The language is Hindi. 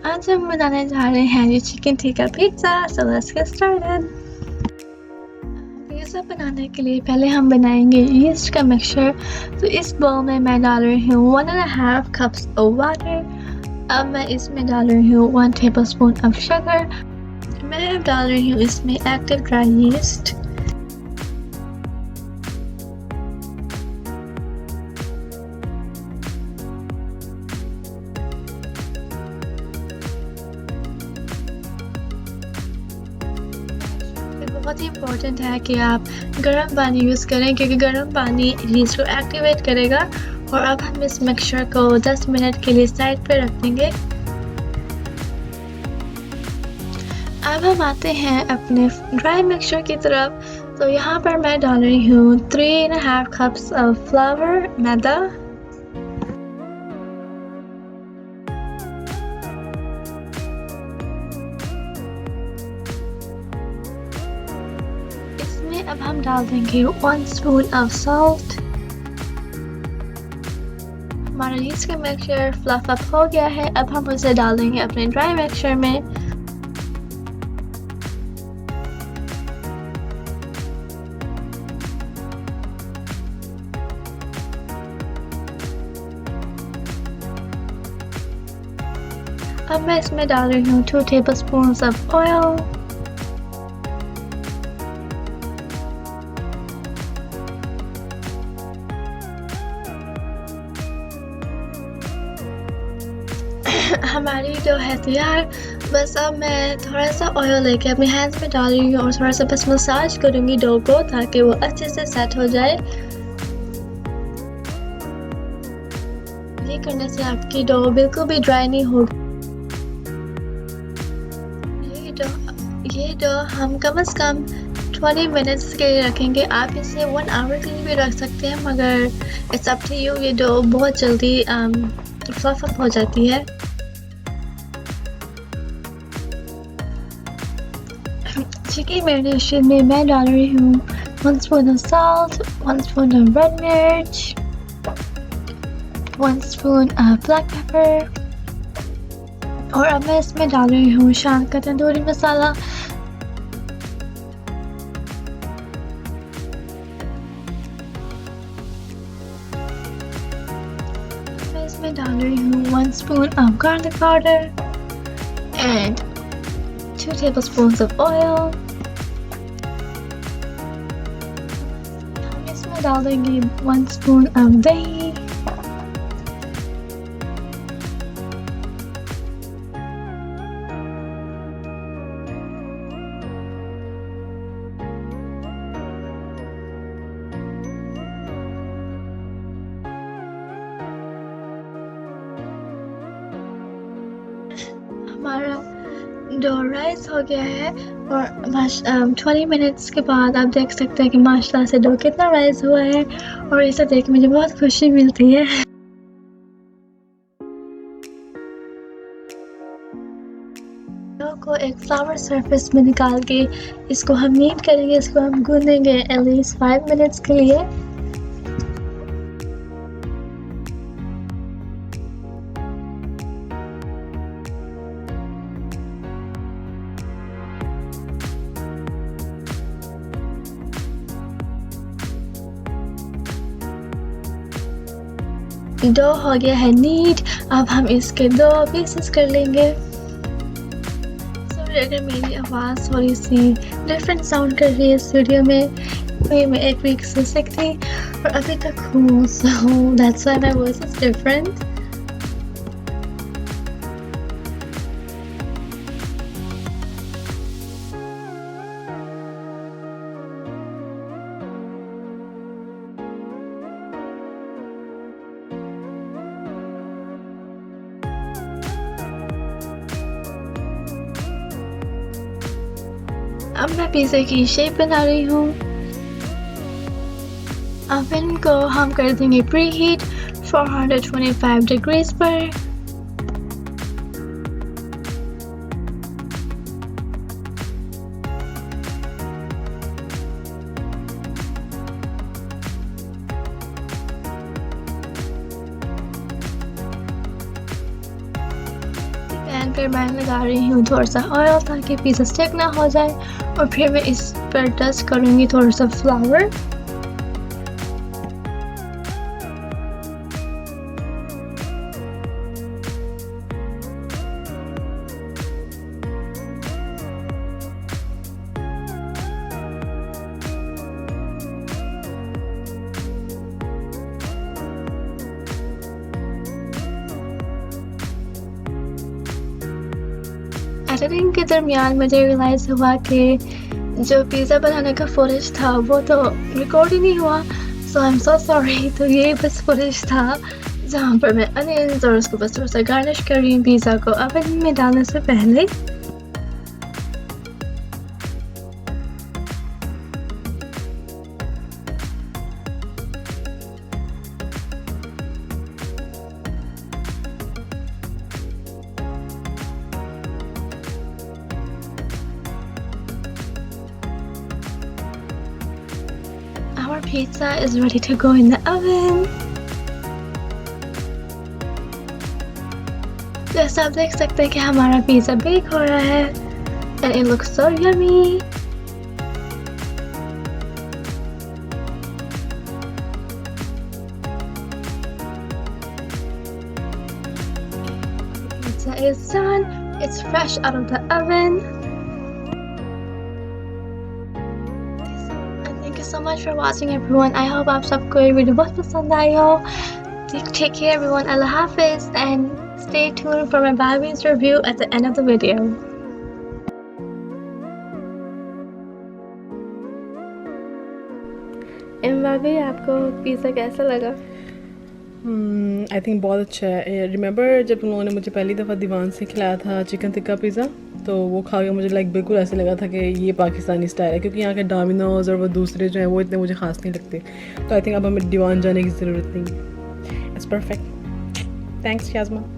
आज हम बनाने जा रहे हैं ये chicken tikka pizza. So let's get started. Pizza बनाने के लिए पहले हम बनाएंगे यीस्ट का मिक्सचर। तो इस बाउल में मैं डाल रही हूँ 1.5 कप्स ऑफ वाटर। अब मैं इसमें डाल रही हूँ 1 टेबलस्पून ऑफ शुगर। मैं अब डाल रही हूँ इसमें एक्टिव ड्राई यीस्ट। बहुत ही इम्पोर्टेंट है कि आप गर्म पानी यूज़ करें क्योंकि गर्म पानी यीस्ट को एक्टिवेट करेगा। और अब हम इस मिक्सचर को 10 मिनट के लिए साइड पे रख देंगे। अब हम आते हैं अपने ड्राई मिक्सचर की तरफ। तो यहाँ पर मैं डाल रही हूँ 3.5 कप्स ऑफ फ्लावर मैदा। अब हम डाल देंगे 1 स्पून ऑफ सॉल्ट। हमारा यीस्ट का मिक्सचर फ्लफ अप हो गया है। अब हम उसे डाल देंगे अपने ड्राई मिक्सचर में। अब मैं इसमें डाल रही हूँ 2 टेबलस्पून ऑफ ऑयल। हमारी डो है तैयार। बस अब मैं थोड़ा सा ऑयल लेके अपने हैंड्स में डाल रही हूँ और थोड़ा सा बस मसाज करूँगी डो को ताकि वो अच्छे से सेट हो जाए। ये करने से आपकी डो बिल्कुल भी ड्राई नहीं होगी। ये डो हम कम से कम 20 मिनट्स के लिए रखेंगे। आप इसे 1 आवर के लिए भी रख सकते हैं मगर इट्स अप टू यू। ये डो बहुत जल्दी फ्लफ अप हो जाती है। चिकन मैरिनेशन में मैं डाल रही हूँ 1 spoon of salt, 1 spoon of red मिर्च, 1 स्पून ऑफ ब्लैक पेपर। और अब मैं इसमें डाल रही हूँ शान का तंदूरी मसाला। मैं इसमें डाल रही हूँ 1 spoon of garlic powder and 2 tablespoons of oil। हम इसमें डाल देंगे 1 स्पून ऑफ दही। हमारा डो राइस हो गया है और 20 मिनट्स के बाद आप देख सकते हैं कि माशाल्लाह से डो कितना राइस हुआ है और इसे देख के मुझे बहुत खुशी मिलती है। डो को एक फ्लावर सरफेस में निकाल के इसको हम नीट करेंगे। इसको हम गूंदेंगे एटलीस्ट 5 मिनट्स के लिए। डो हो गया है नीट। अब हम इसके 2 पीसेस कर लेंगे। सॉरी अगर मेरी आवाज़ थोड़ी सी डिफरेंट साउंड कर रही है इस वीडियो में। मैं 1 वीक से सिक थी और अभी तक हूँ, so that's why my voice is different. अब मैं पिज़्ज़ा की शेप बना रही हूँ। ओवन को हम कर देंगे प्री हीट 425 डिग्रीज पर। कर मैं लगा रही हूँ थोड़ा सा ऑयल ताकि पिज़्ज़ा स्टिक ना हो जाए, और फिर मैं इस पर डस्ट करूँगी थोड़ा सा फ्लावर। एडिटिंग के दरमियान मुझे रियलाइज़ हुआ कि जो पिज़्ज़ा बनाने का फुटेज था वो तो रिकॉर्ड ही नहीं हुआ, सो आई एम सो सॉरी। तो ये बस फुटेज था जहाँ पर मैं अनियंस और उसको बस थोड़ा सा गार्निश कर रही हूँ पिज़्ज़ा को ओवन में डालने से पहले। Our pizza is ready to go in the oven. जैसा आप देख सकते हैं कि हमारा पिज़्ज़ा बेक हो रहा है and it looks so yummy. Pizza is done. It's fresh out of the oven. Thank you so much for watching everyone. I hope आप सबको ये वीडियो बहुत पसंद आई हो. Take care everyone. Allah Hafiz, and stay tuned for my Barbie's review at the end of the video. भाभी आपको पिज़्ज़ा कैसा लगा? आई थिंक बहुत अच्छा है। रिमेंबर जब उन लोगों ने मुझे पहली दफ़ा दीवान से खिलाया था चिकन टिक्का पिज़्ज़ा, तो वो खा के मुझे लाइक बिल्कुल ऐसे लगा था कि ये पाकिस्तानी स्टाइल है, क्योंकि यहाँ के डोमिनोज़ और वो दूसरे जो हैं वो इतने मुझे ख़ास नहीं लगते। तो आई थिंक अब हमें दीवान जाने की ज़रूरत नहीं है। It's perfect. थैंक्स शाज़मा।